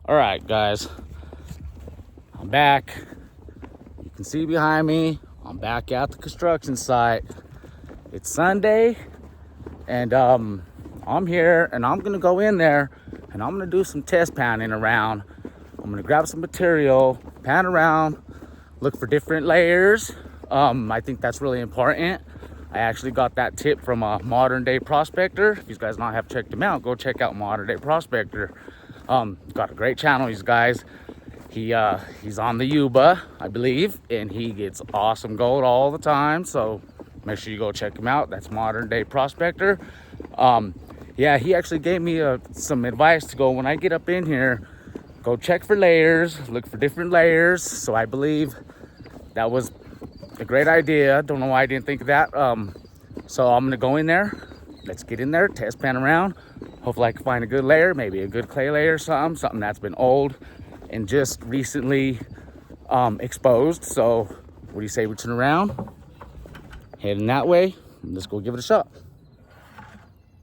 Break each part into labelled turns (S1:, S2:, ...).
S1: All right, guys, I'm back. You can see behind me, I'm back at the construction site. It's Sunday, and I'm here, and I'm gonna go in there, and I'm gonna do some test panning around. I'm gonna grab some material, pan around, look for different layers. I think that's really important. I actually got that tip from a modern day prospector. If you guys not have checked him out, go check out modern day prospector. Got a great channel, these guys. He's on the Yuba, I believe, and he gets awesome gold all the time. So make sure you go check him out. That's modern day prospector. Yeah, he actually gave me some advice to go when I get up in here, go check for layers, look for different layers. So I believe that was a great idea. Don't know why I didn't think of that. So I'm gonna go in there. Let's get in there, test pan around. Hopefully I can find a good layer, maybe a good clay layer or something that's been old and just recently exposed. So what do you say we turn around, heading that way, and let's go give it a shot.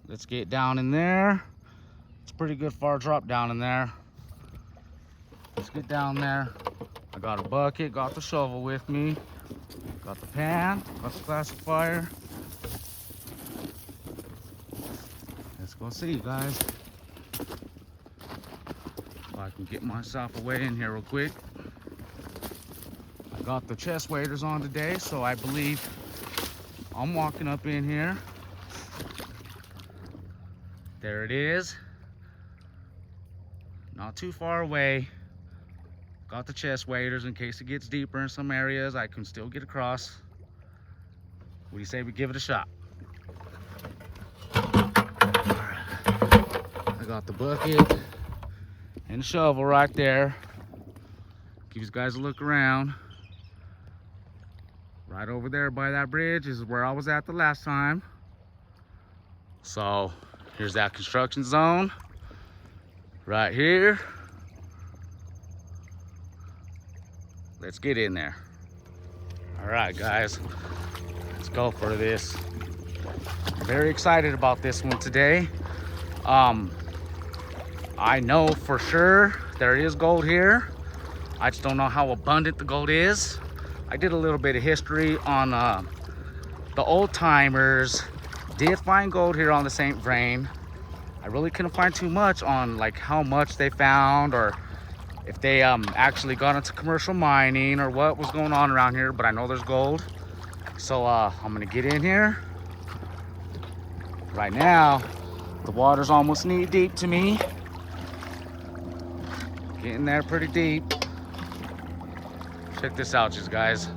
S1: Let's get down in there. It's a pretty good far drop down in there. Let's get down there. I got a bucket, got the shovel with me, got the pan, got the classifier. Let's go see, guys. If I can get myself away in here real quick. I got the chest waders on today, so I believe I'm walking up in here. There it is. Not too far away. Got the chest waders in case it gets deeper in some areas. I can still get across. What do you say we give it a shot? I got the bucket and the shovel right there. Give you guys a look around. Right over there by that bridge is where I was at the last time. So here's that construction zone right here. Let's get in there. All right, guys, let's go for this. I'm very excited about this one today. I know for sure there is gold here. I just don't know how abundant the gold is. I did a little bit of history on the old timers did find gold here on the St. Vrain. I really couldn't find too much on like how much they found or if they actually got into commercial mining or what was going on around here, but I know there's gold. So I'm gonna get in here. Right now, the water's almost knee deep to me. Getting there pretty deep. Check this out, you guys.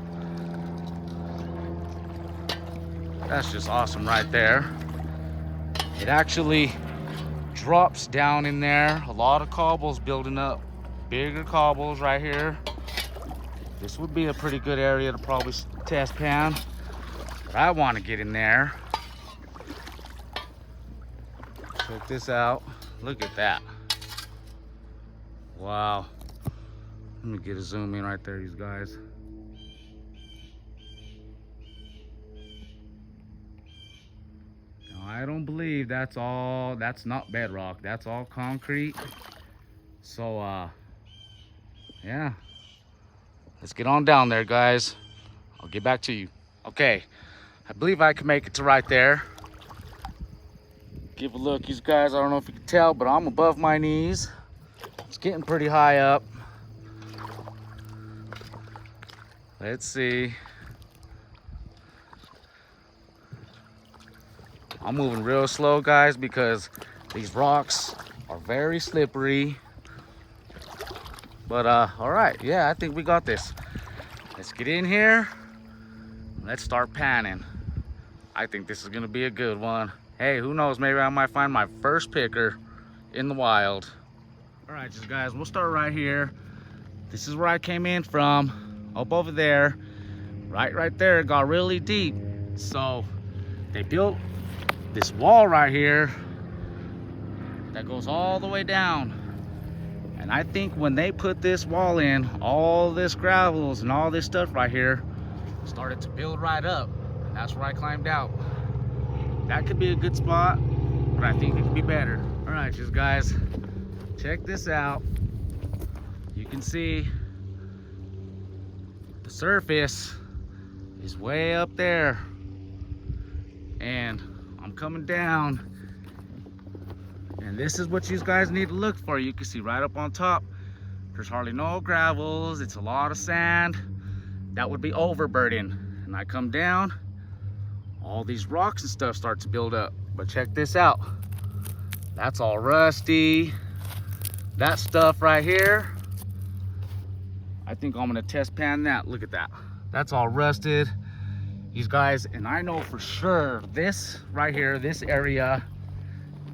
S1: That's just awesome right there. It actually drops down in there. A lot of cobbles building up. Bigger cobbles right here. This would be a pretty good area to probably test pan. But I want to get in there. Check this out. Look at that. Wow. Let me get a zoom in right there, you guys. Now, I don't believe that's not bedrock. That's all concrete. So, yeah. Let's get on down there, guys. I'll get back to you. Okay. I believe I can make it to right there. Give a look, you guys. I don't know if you can tell, but I'm above my knees. It's getting pretty high up. Let's see. I'm moving real slow, guys, because these rocks are very slippery. But all right, yeah, I think we got this. Let's get in here. Let's start panning. I think this is gonna be a good one. Hey, who knows, maybe I might find my first picker in the wild. All right, just guys, we'll start right here. This is where I came in from, up over there. Right there, it got really deep. So they built this wall right here that goes all the way down. And I think when they put this wall in, all this gravels and all this stuff right here started to build right up. And that's where I climbed out. That could be a good spot, but I think it could be better. All right, just guys, check this out. You can see the surface is way up there, and I'm coming down, and this is what you guys need to look for. You can see right up on top, there's hardly no gravels. It's a lot of sand. That would be overburden. And I come down, all these rocks and stuff start to build up. But check this out. That's all rusty. That stuff right here, I think I'm gonna test pan that. Look at that. That's all rusted. These guys, and I know for sure this right here, this area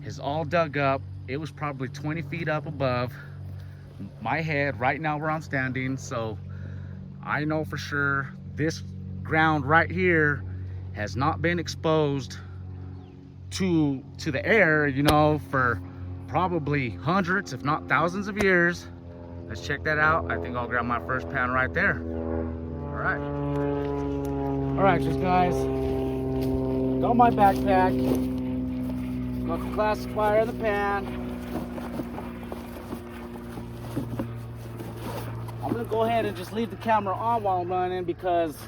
S1: is all dug up. It was probably 20 feet up above my head right now where I'm standing. So I know for sure this ground right here has not been exposed to the air, you know, for probably hundreds if not thousands of years. Let's check that out. I think I'll grab my first pan right there. All right, just guys, got my backpack, got the classifier in the pan. I'm gonna go ahead and just leave the camera on while I'm running, because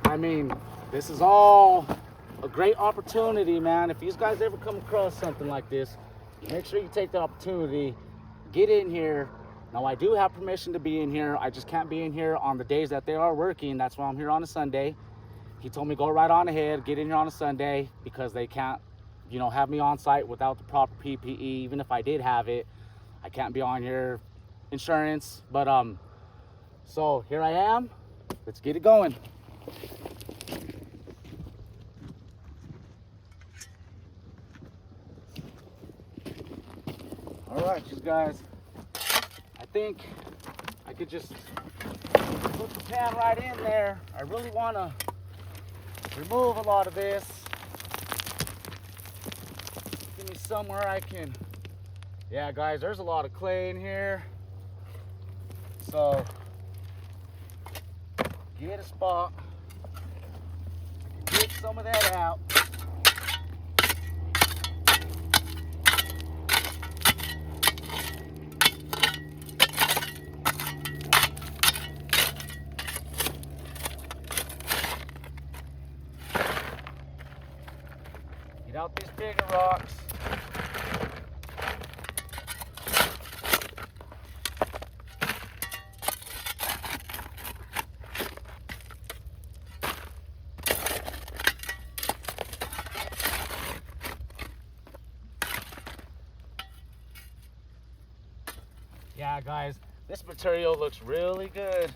S1: I mean, this is all a great opportunity, man. If you guys ever come across something like this, make sure you take the opportunity, get in here. Now, I do have permission to be in here. I just can't be in here on the days that they are working. That's why I'm here on a Sunday. He told me go right on ahead, get in here on a Sunday, because they can't, you know, have me on site without the proper PPE. Even if I did have it, I can't be on here. Insurance. But so here I am. Let's get it going. All right, you guys, I think I could just put the pan right in there. I really want to remove a lot of this. Give me somewhere I can. Yeah, guys, there's a lot of clay in here. So get a spot, get some of that out. Get out these bigger rocks. Yeah, guys, this material looks really good.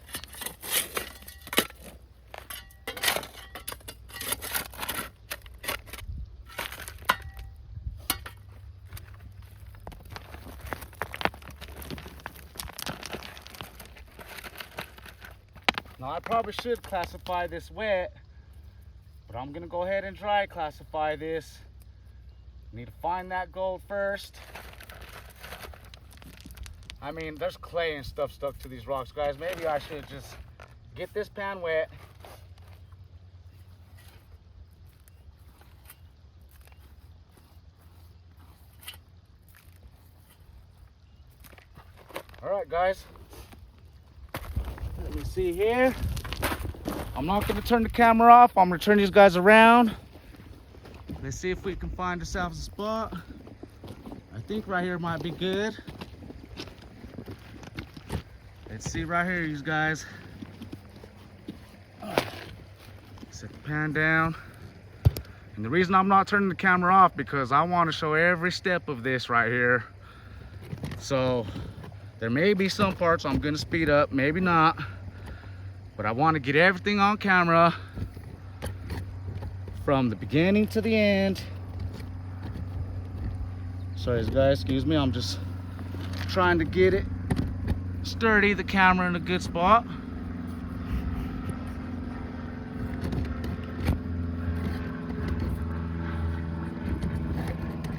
S1: Now, I probably should classify this wet, but I'm gonna go ahead and dry classify this. Need to find that gold first. I mean, there's clay and stuff stuck to these rocks, guys. Maybe I should just get this pan wet. All right, guys. Let me see here. I'm not going to turn the camera off. I'm going to turn these guys around. Let's see if we can find ourselves a spot. I think right here might be good. Let's see right here, you guys. Set the pan down. And the reason I'm not turning the camera off, because I want to show every step of this right here. So there may be some parts I'm going to speed up, maybe not. But I want to get everything on camera from the beginning to the end. Sorry guys, excuse me, I'm just trying to get it sturdy, the camera in a good spot.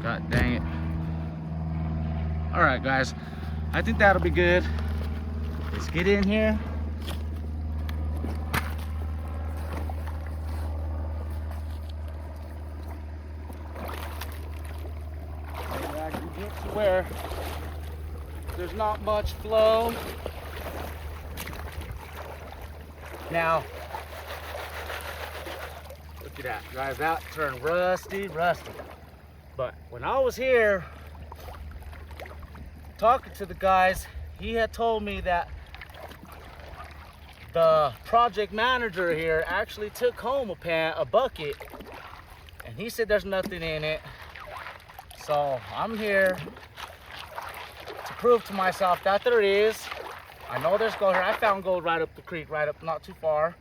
S1: God dang it. All right, guys, I think that'll be good. Let's get in here. Maybe I can get to where there's not much flow. Now, look at that, guys, that turned rusty. But when I was here talking to the guys, he had told me that the project manager here actually took home a bucket, and he said there's nothing in it. So I'm here to prove to myself that there is. I know there's gold here. I found gold right up the creek, right up, not too far.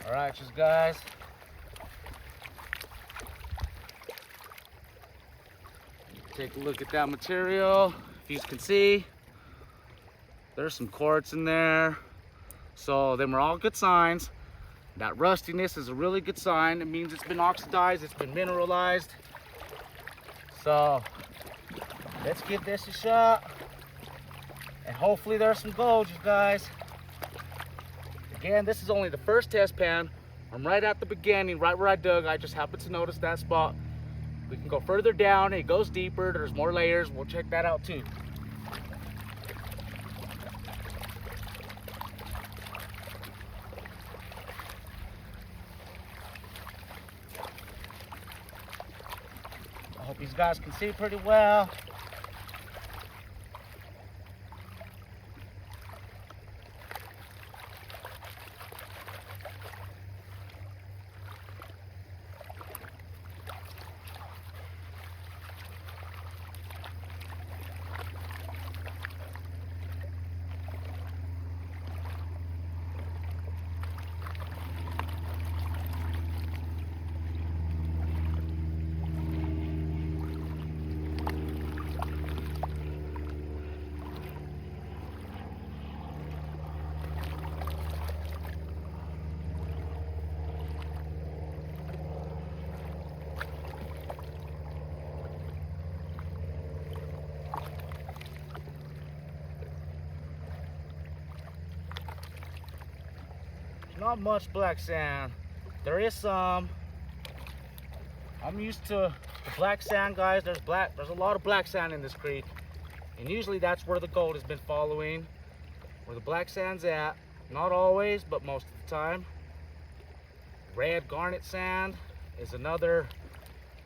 S1: All right, just guys. Take a look at that material. If you can see, there's some quartz in there. So them are all good signs. That rustiness is a really good sign. It means it's been oxidized, it's been mineralized. So let's give this a shot. And hopefully there's some gold, you guys. Again, this is only the first test pan. I'm right at the beginning, right where I dug. I just happened to notice that spot. We can go further down, it goes deeper, there's more layers. We'll check that out too. I hope these guys can see pretty well. Not much black sand. There is some. I'm used to the black sand, guys. There's a lot of black sand in this creek. And usually that's where the gold has been following. Where the black sand's at. Not always, but most of the time. Red garnet sand is another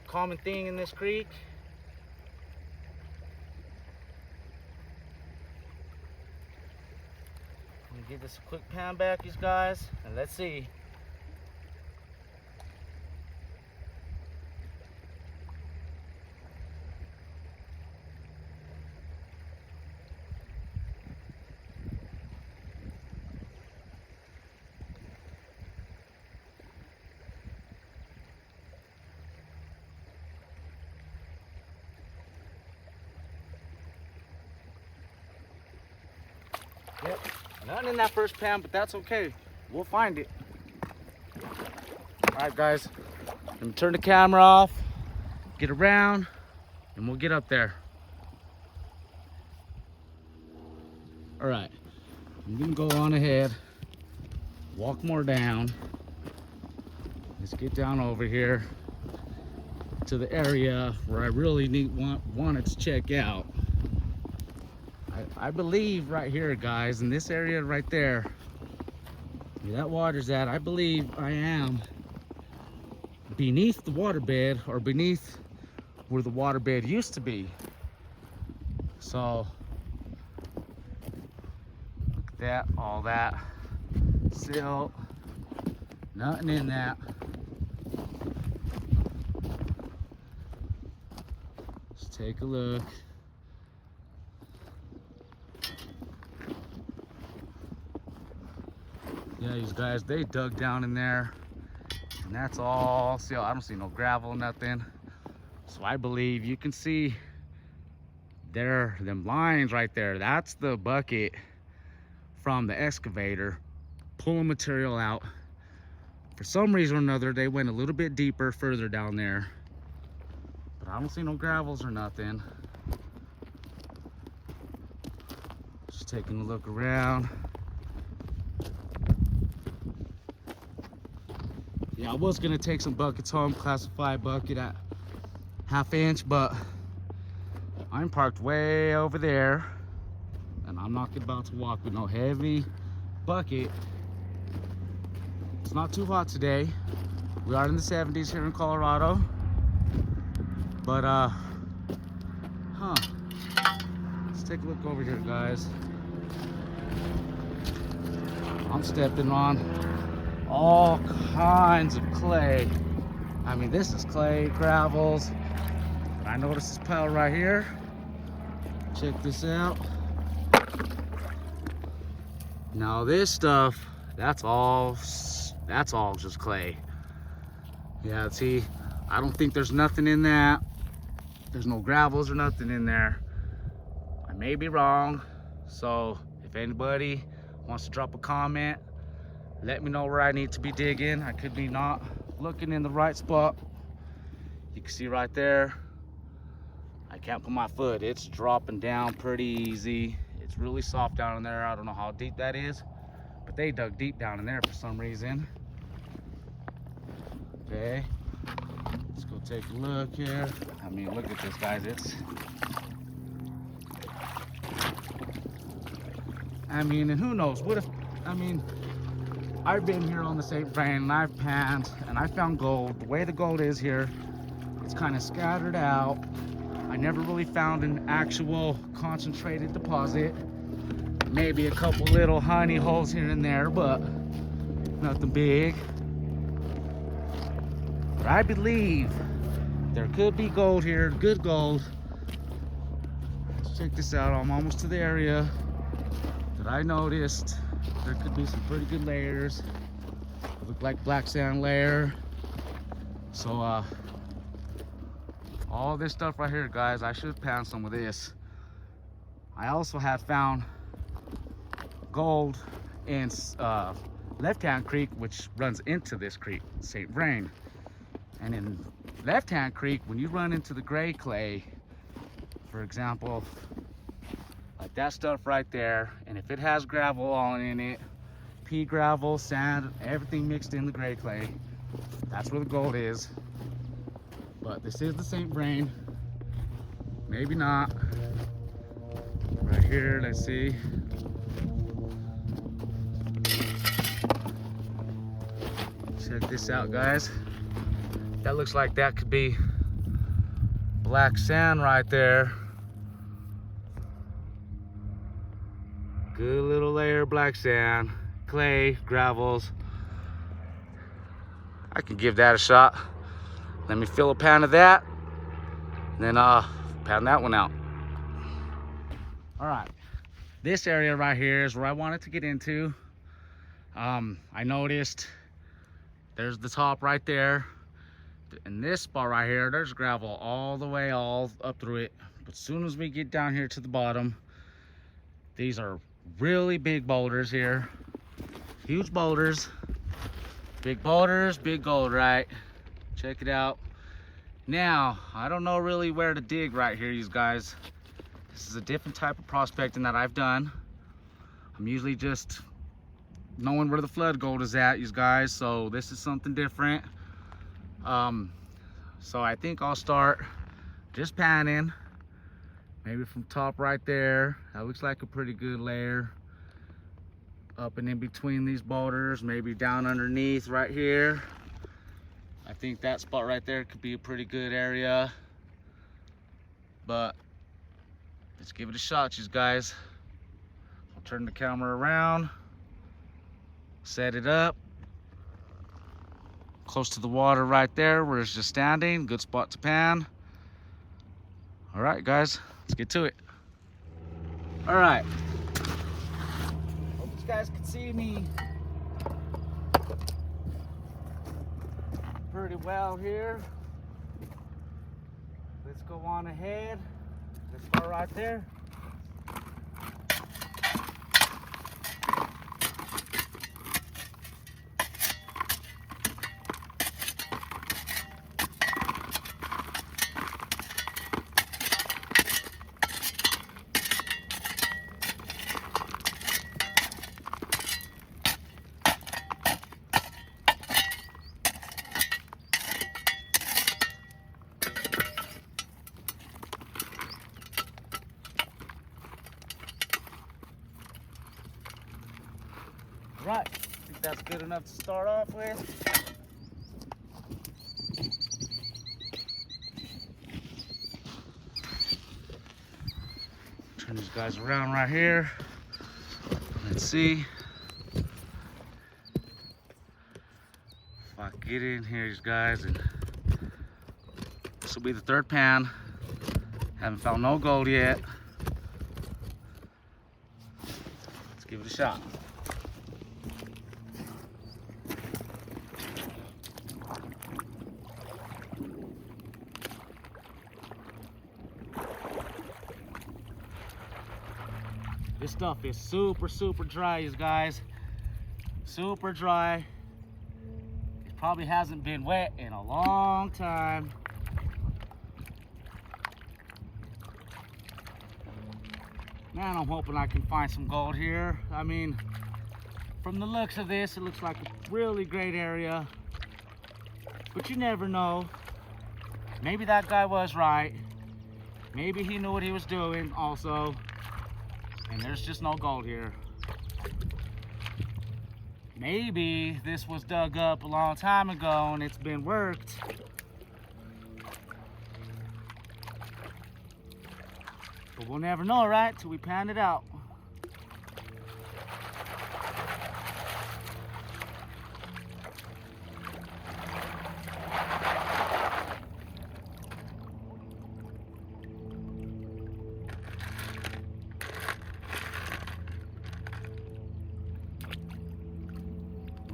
S1: common thing in this creek. Give this a quick pan back, these guys, and let's see. Yep. Nothing in that first pan, but that's okay. We'll find it. All right, guys. Let me turn the camera off, get around, and we'll get up there. All right. I'm gonna go on ahead, walk more down. Let's get down over here to the area where I really wanted to check out. I believe right here, guys, in this area right there, where that water's at, I believe I am beneath the waterbed, or beneath where the waterbed used to be. So look at that, all that silt, nothing in that. Let's take a look. Yeah, these guys, they dug down in there, and that's all. See, I don't see no gravel, nothing. So I believe you can see there, them lines right there. That's the bucket from the excavator pulling material out. For some reason or another, they went a little bit deeper, further down there. But I don't see no gravels or nothing. Just taking a look around. Yeah, I was gonna take some buckets home, classify bucket at 1/2 inch, but I'm parked way over there, and I'm not about to walk with no heavy bucket. It's not too hot today. We are in the 70s here in Colorado. But let's take a look over here, guys. I'm stepping on all kinds of clay. I mean, this is clay, gravels. I noticed this pile right here. Check this out. Now this stuff, that's all just clay. Yeah, see, I don't think there's nothing in that. There's no gravels or nothing in there. I may be wrong, so if anybody wants to drop a comment, let me know where I need to be digging. I could be not looking in the right spot. You can see right there, I can't put my foot. It's dropping down pretty easy. It's really soft down in there. I don't know how deep that is, but they dug deep down in there for some reason. Okay, let's go take a look here. I mean, look at this, guys. I mean, and who knows, what if, I mean, I've been here on the St. Vrain and I've panned and I found gold. The way the gold is here, it's kind of scattered out. I never really found an actual concentrated deposit. Maybe a couple little honey holes here and there, but nothing big. But I believe there could be gold here, good gold. Let's check this out. I'm almost to the area that I noticed. There could be some pretty good layers. Look like black sand layer. So all this stuff right here, guys, I should pan some of this. I also have found gold in Left-Hand Creek, which runs into this creek, St. Vrain. And in Left-Hand Creek, when you run into the gray clay, for example, like that stuff right there, and if it has gravel all in it, pea gravel, sand, everything mixed in the gray clay, that's where the gold is. But this is the St. Vrain. Maybe not. Right here, let's see. Check this out, guys. That looks like that could be black sand right there. Good little layer of black sand, clay, gravels. I can give that a shot. Let me fill a pan of that, and then pan that one out. All right, this area right here is where I wanted to get into. I noticed there's the top right there. In this spot right here, there's gravel all the way all up through it. But as soon as we get down here to the bottom, these are really big boulders here. Huge boulders. Big boulders, big gold, right? Check it out. Now, I don't know really where to dig right here, you guys. This is a different type of prospecting that I've done. I'm usually just knowing where the flood gold is at, you guys. So this is something different. So I think I'll start just panning, maybe from top right there. That looks like a pretty good layer. Up and in between these boulders, maybe down underneath right here. I think that spot right there could be a pretty good area. But let's give it a shot, you guys. I'll turn the camera around, set it up. Close to the water right there where it's just standing. Good spot to pan. All right, guys, let's get to it. All right. Hope you guys can see me pretty well here. Let's go on ahead. Let's start right there. right, I think that's good enough to start off with. Turn these guys around right here. Let's see if I can get in here, guys. And this will be the third pan. Haven't found no gold yet. Let's give it a shot. This stuff is super dry, you guys. Super dry. It probably hasn't been wet in a long time. Man, I'm hoping I can find some gold here. I mean, from the looks of this, it looks like a really great area. But you never know. Maybe that guy was right. Maybe he knew what he was doing also. And there's just no gold here. Maybe this was dug up a long time ago and it's been worked. But we'll never know, right? Till we pan it out.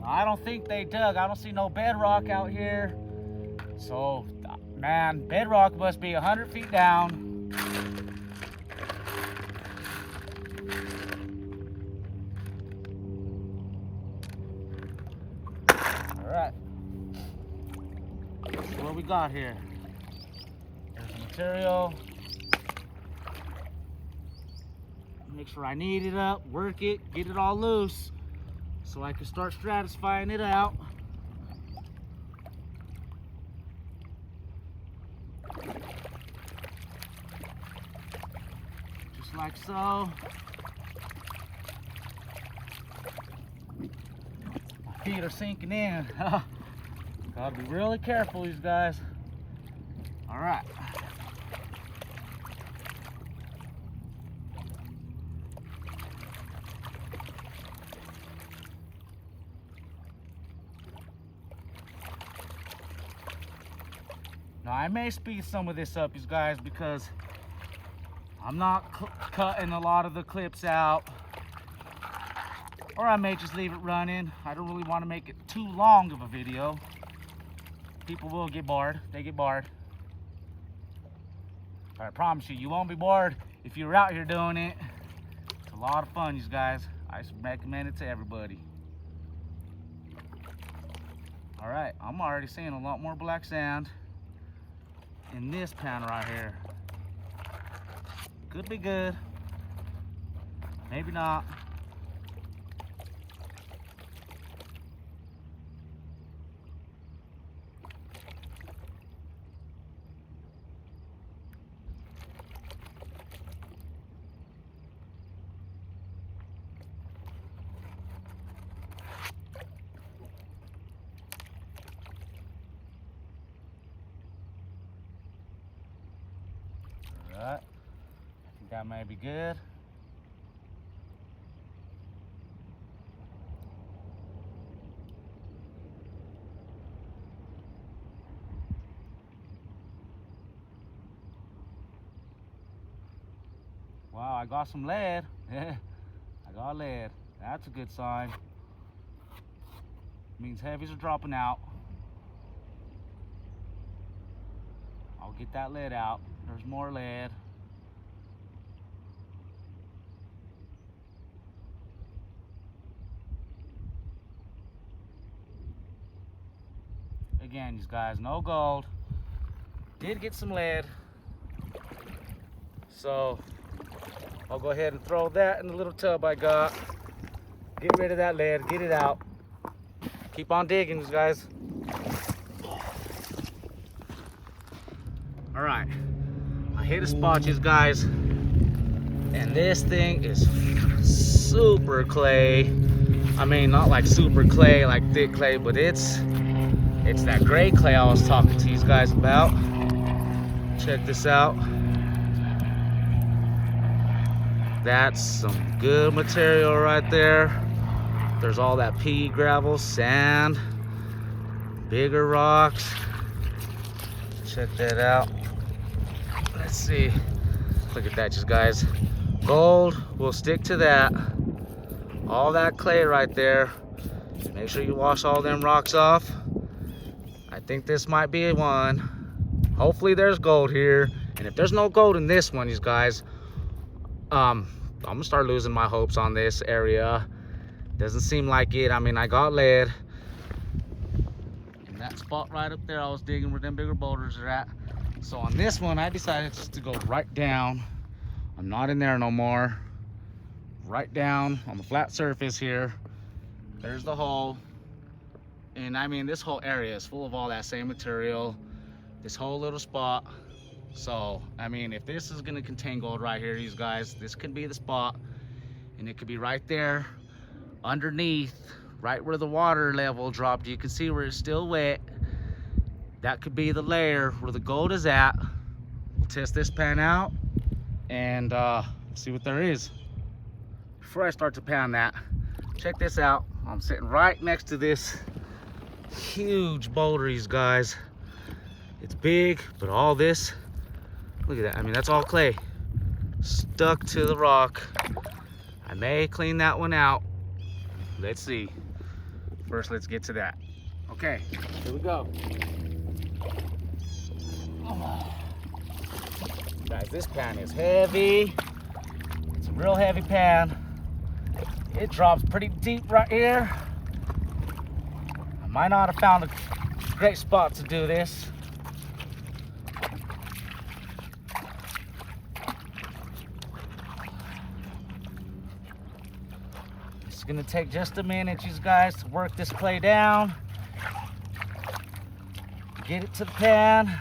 S1: I don't think they dug. I don't see no bedrock out here. So, man, bedrock must be 100 feet down. All right. Let's see what we got here. There's the material. Make sure I knead it up, work it, get it all loose, so I can start stratifying it out. Just like so. My feet are sinking in. Gotta be really careful, these guys. All right. Now, I may speed some of this up, you guys, because I'm not cutting a lot of the clips out. Or I may just leave it running. I don't really want to make it too long of a video. People will get bored. They get bored. But I promise you, you won't be bored if you're out here doing it. It's a lot of fun, you guys. I recommend it to everybody. All right, I'm already seeing a lot more black sand in this pan right here. Could be good, maybe not. Alright, I think that may be good. Wow, I got some lead. I got lead. That's a good sign. Means heavies are dropping out. I'll get that lead out. There's more lead. Again, these guys, no gold. Did get some lead. So I'll go ahead and throw that in the little tub I got. Get rid of that lead, get it out. Keep on digging, these guys. All right. I hit a spot, you guys, and this thing is super clay. I mean, not like super clay, like thick clay, but it's that gray clay I was talking to you guys about. Check this out. That's some good material right there. There's all that pea gravel, sand, bigger rocks. Check that out. Let's see. Look at that, you guys. Gold will stick to that. All that clay right there. Make sure you wash all them rocks off. I think this might be one. Hopefully there's gold here. And if there's no gold in this one, you guys, I'm gonna start losing my hopes on this area. Doesn't seem like it. I mean, I got lead. In that spot right up there, I was digging where them bigger boulders are at. So on this one, I decided just to go right down. I'm not in there no more. Right down on the flat surface here. There's the hole. And I mean, this whole area is full of all that same material. This whole little spot. So, I mean, if this is gonna contain gold right here, you guys, this could be the spot. And it could be right there underneath, right where the water level dropped. You can see where it's still wet. That could be the layer where the gold is at. We'll test this pan out and see what there is. Before I start to pan that, check this out. I'm sitting right next to this huge boulder, you guys. It's big, but all this, look at that. I mean, that's all clay stuck to the rock. I may clean that one out. Let's see. First, let's get to that. Okay, here we go. Oh. Guys, this pan is heavy. It's a real heavy pan. It drops pretty deep right here. I might not have found a great spot to do this. It's gonna take just a minute, you guys, to work this clay down. Get it to the pan.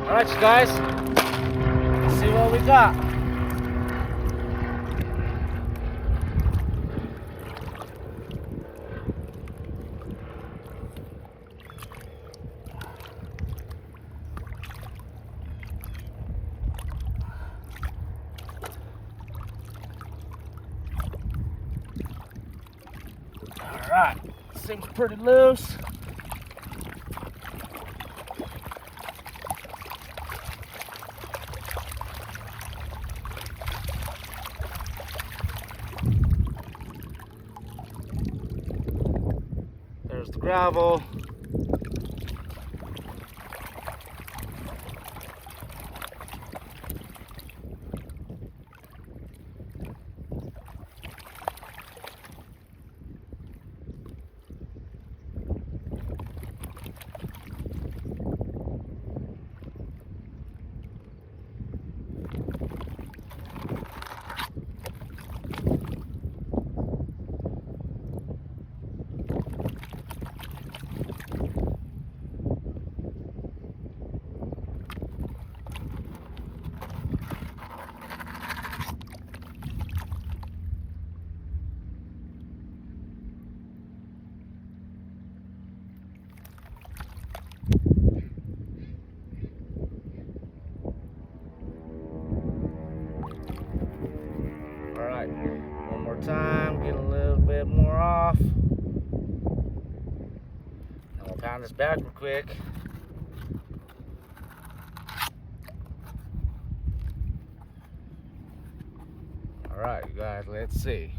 S1: All right, you guys, let's see what we got. All right, seems pretty loose. There's the gravel. right, one more time, get a little bit more off. And we'll pound this back real quick. All right, you guys, let's see.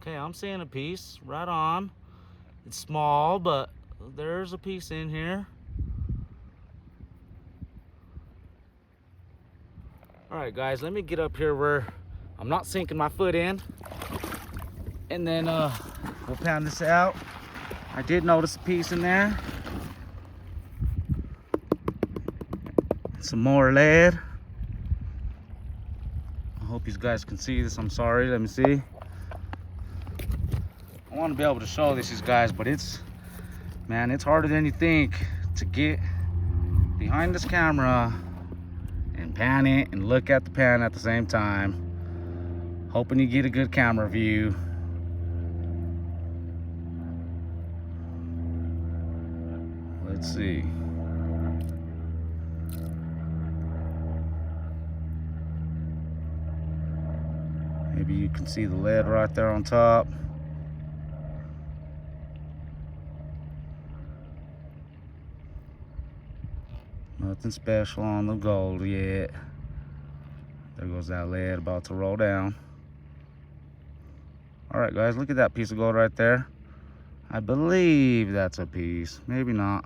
S1: Okay, I'm seeing a piece right on. It's small, but there's a piece in here. All right, guys, let me get up here where I'm not sinking my foot in, and then we'll pound this out. I did notice a piece in there. Some more lead. I hope you guys can see this. I'm sorry, let me see. I want to be able to show this, you guys, but it's harder than you think to get behind this camera and pan it and look at the pan at the same time, hoping you get a good camera view. Let's see. Maybe you can see the lead right there on top. Nothing special on the gold yet. There goes that lead about to roll down. All right, guys, look at that piece of gold right there. I believe that's a piece, maybe not.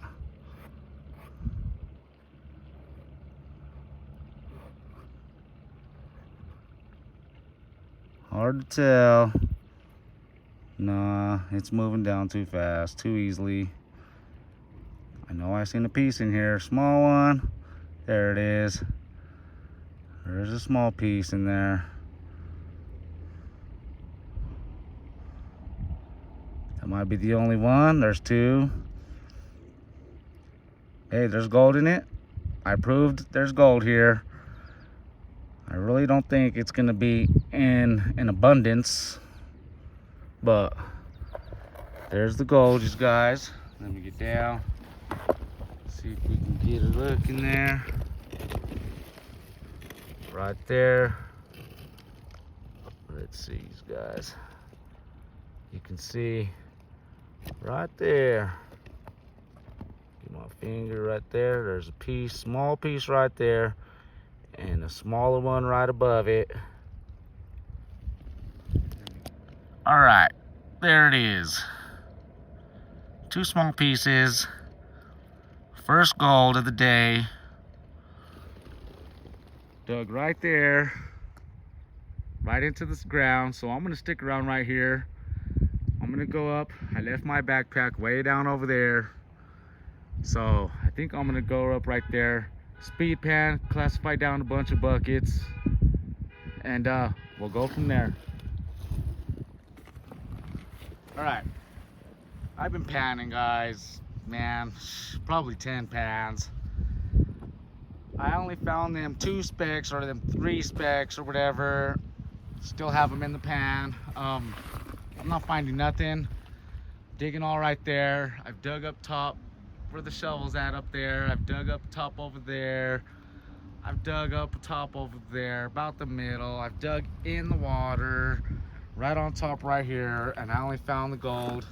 S1: Hard to tell. Nah, it's moving down too fast, too easily. I know I seen a piece in here, small one. There it is. There's a small piece in there. That might be the only one. There's two. Hey, there's gold in it. I proved there's gold here. I really don't think it's gonna be in an abundance, but there's the gold, you guys. Let me get down. See if we can get a look in there. Right there. Let's see, you guys. You can see right there. Get my finger right there. There's a piece, small piece right there, and a smaller one right above it. All right, there it is. Two small pieces. First gold of the day. Dug right there, right into this ground. So I'm gonna stick around right here. I'm gonna go up. I left my backpack way down over there. So I think I'm gonna go up right there. Speed pan, classify down a bunch of buckets, and we'll go from there. All right, I've been panning, guys. Man, probably 10 pans. I only found them 2 specks or them 3 specks or whatever. Still have them in the pan. I'm not finding nothing. Digging all right there. I've dug up top where the shovel's at up there. I've dug up top over there. I've dug up top over there, about the middle. I've dug in the water, right on top right here, and I only found the gold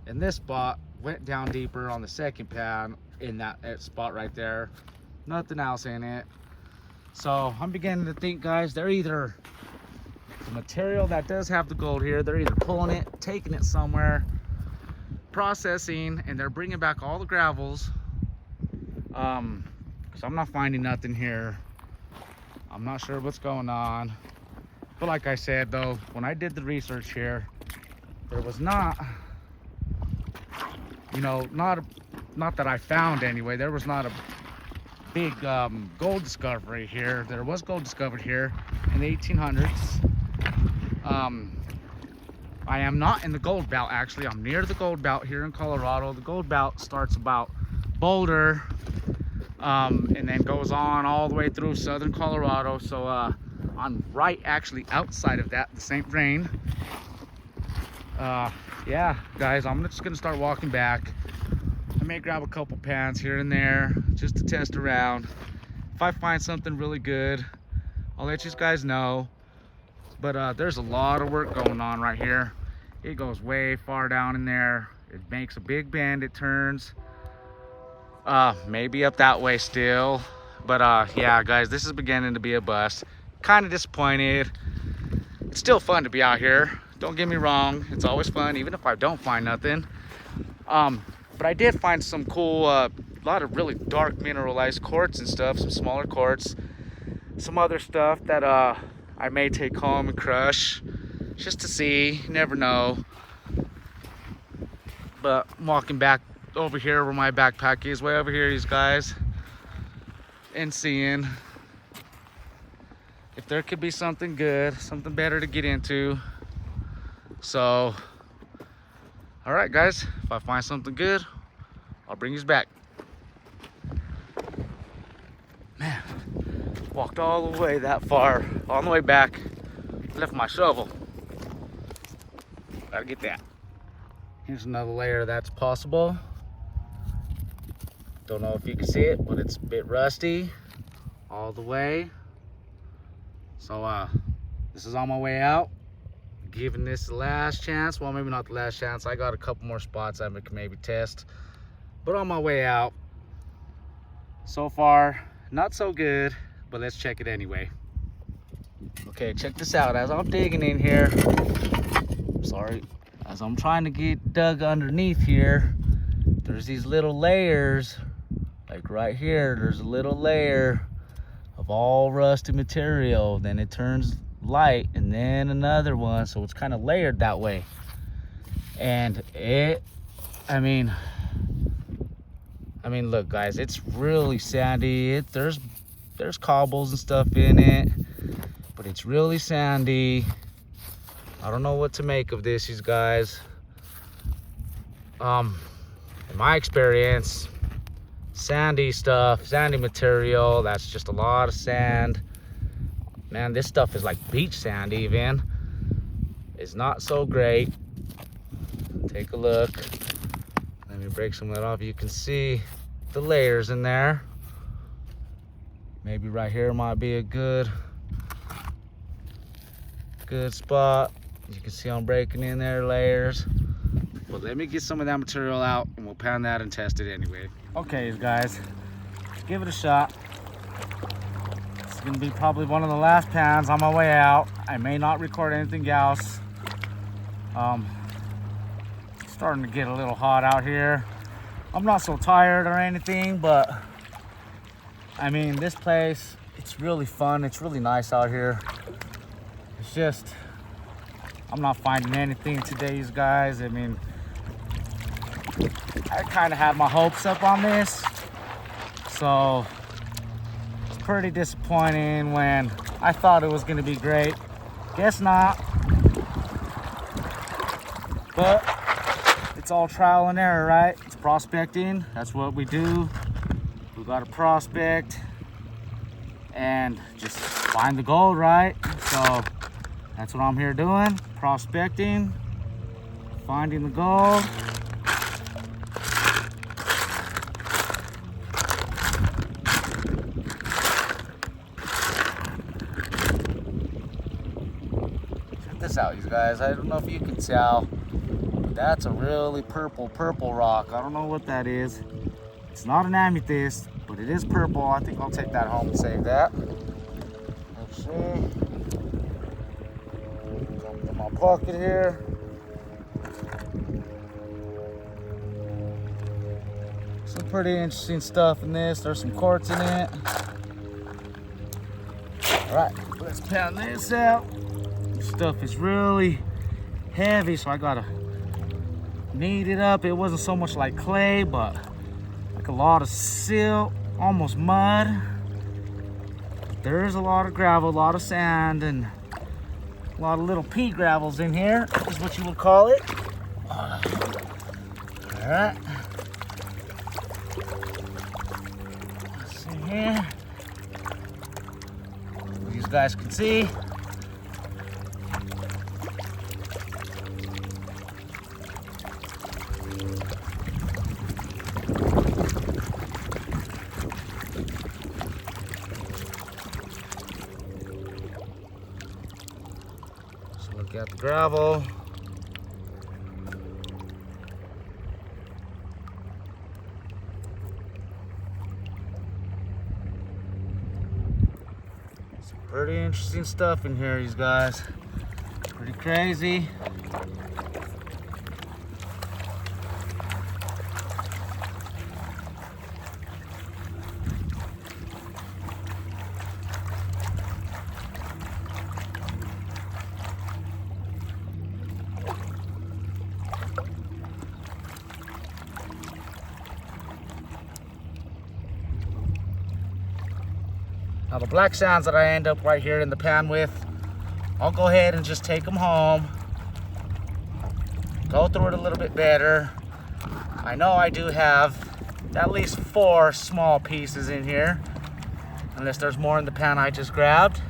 S1: in this spot. Went down deeper on the second pan in that spot right there. Nothing else in it. So I'm beginning to think, guys, they're either the material that does have the gold here, they're either pulling it, taking it somewhere, processing, and they're bringing back all the gravels. Because I'm not finding nothing here. I'm not sure what's going on. But like I said, though, when I did the research here, there was not, you know, not that I found anyway, there was not a big gold discovery here. There was gold discovered here in the 1800s. I am not in the gold belt, actually. I'm near the gold belt here in Colorado. The gold belt starts about Boulder, and then goes on all the way through southern Colorado. So I'm right actually outside of that, the St. Vrain. Yeah, guys, I'm just gonna start walking back. I may grab a couple pans here and there just to test around. If I find something really good, I'll let you guys know. But there's a lot of work going on right here. It goes way far down in there. It makes a big bend, it turns. Maybe up that way still. But yeah, guys, this is beginning to be a bust. Kind of disappointed. It's still fun to be out here. Don't get me wrong, it's always fun, even if I don't find nothing. But I did find some cool, lot of really dark mineralized quartz and stuff, some smaller quartz, some other stuff that I may take home and crush just to see. You never know. But I'm walking back over here where my backpack is, way over here, these guys, and seeing if there could be something good, something better to get into. So, all right, guys, if I find something good, I'll bring you back. Man, walked all the way that far, on the way back, left my shovel. Gotta get that. Here's another layer that's possible. Don't know if you can see it, but it's a bit rusty all the way. So this is on my way out. Giving this the last chance. Well, maybe not the last chance. I got a couple more spots I can maybe test. But on my way out, so far, not so good, but let's check it anyway. Okay, check this out. As I'm digging in here, sorry, as I'm trying to get dug underneath here, there's these little layers, like right here, there's a little layer of all rusty material. Then it turns light, and then another one, so it's kind of layered that way. And I mean, look, guys, it's really sandy. There's cobbles and stuff in it, but it's really sandy. I don't know what to make of this, you guys. In my experience, sandy stuff, sandy material, that's just a lot of sand. Man, this stuff is like beach sand even. It's not so great. Take a look. Let me break some of that off. You can see the layers in there. Maybe right here might be a good spot. You can see I'm breaking in there layers. But let me get some of that material out and we'll pound that and test it anyway. Okay, guys, let's give it a shot. It's gonna be probably one of the last pans on my way out. I may not record anything else. Starting to get a little hot out here. I'm not so tired or anything, but I mean, this place, it's really fun. It's really nice out here. It's just, I'm not finding anything today, guys. I mean, I kind of had my hopes up on this, so it's pretty disappointing when I thought it was going to be great. Guess not. But it's all trial and error, right? It's prospecting. That's what we do. We got to prospect and just find the gold, right? So that's what I'm here doing. Prospecting, finding the gold. Check this out, you guys. I don't know if you can tell, but that's a really purple rock. I don't know what that is. It's not an amethyst, but it is purple. I think I'll take that home and save that. Let's see. Come in my pocket here. Some pretty interesting stuff in this. There's some quartz in it. All right, let's pound this out. This stuff is really heavy, so I gotta knead it up. It wasn't so much like clay, but like a lot of silt, almost mud. There's a lot of gravel, a lot of sand, and A lot of little pea gravels in here, is what you would call it. All right. Let's see here. These guys can see. So look at the gravel. Pretty interesting stuff in here, these guys. Pretty crazy. Now the black sands that I end up right here in the pan with, I'll go ahead and just take them home, go through it a little bit better. I know I do have at least 4 small pieces in here, unless there's more in the pan I just grabbed.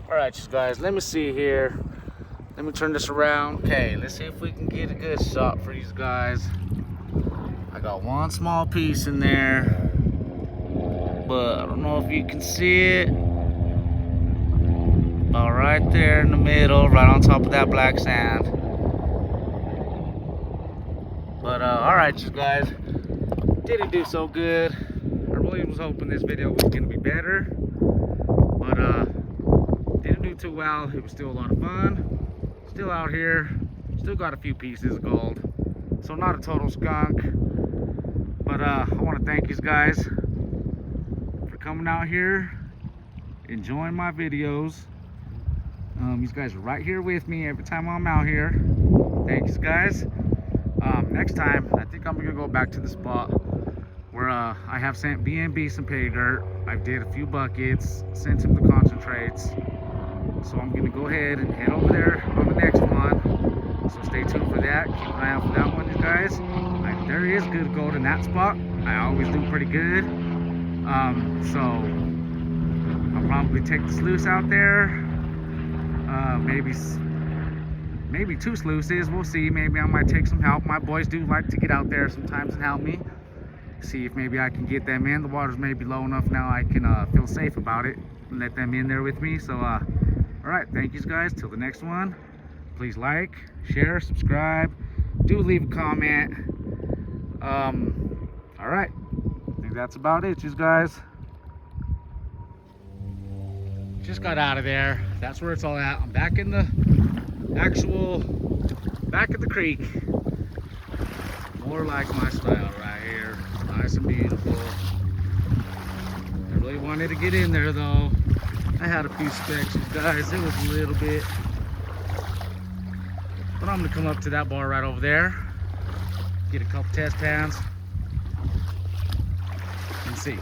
S1: All right, you guys, let me see here. Let me turn this around. Okay, let's see if we can get a good shot for these guys. I got one small piece in there, but I don't know if you can see it. About right there in the middle, right on top of that black sand. But all right, you guys, didn't do so good. I really was hoping this video was gonna be better, but didn't do too well. It was still a lot of fun. Still out here, still got a few pieces of gold, so not a total skunk. But I want to thank you guys for coming out here, enjoying my videos. You guys are right here with me every time I'm out here. Thank you guys. Next time, I think I'm gonna go back to the spot where I have sent B&B some pay dirt. I did a few buckets, sent him the concentrates. So I'm gonna go ahead and head over there on the next one. So stay tuned for that. Keep an eye out for that one, you guys. There is good gold in that spot. I always do pretty good. So I'll probably take the sluice out there. Maybe 2 sluices. We'll see. Maybe I might take some help. My boys do like to get out there sometimes and help me. See if maybe I can get them in. The water's maybe low enough now I can feel safe about it and let them in there with me. So all right, thank you guys. Till the next one, please like, share, subscribe, do leave a comment. All right, I think that's about it, you guys. Just got out of there. That's where it's all at. I'm back in the back at the creek. More like my style right here. Nice and beautiful. I really wanted to get in there though. I had a few specks, you guys. It was a little bit. But I'm gonna come up to that bar right over there, get a couple test pans, and see.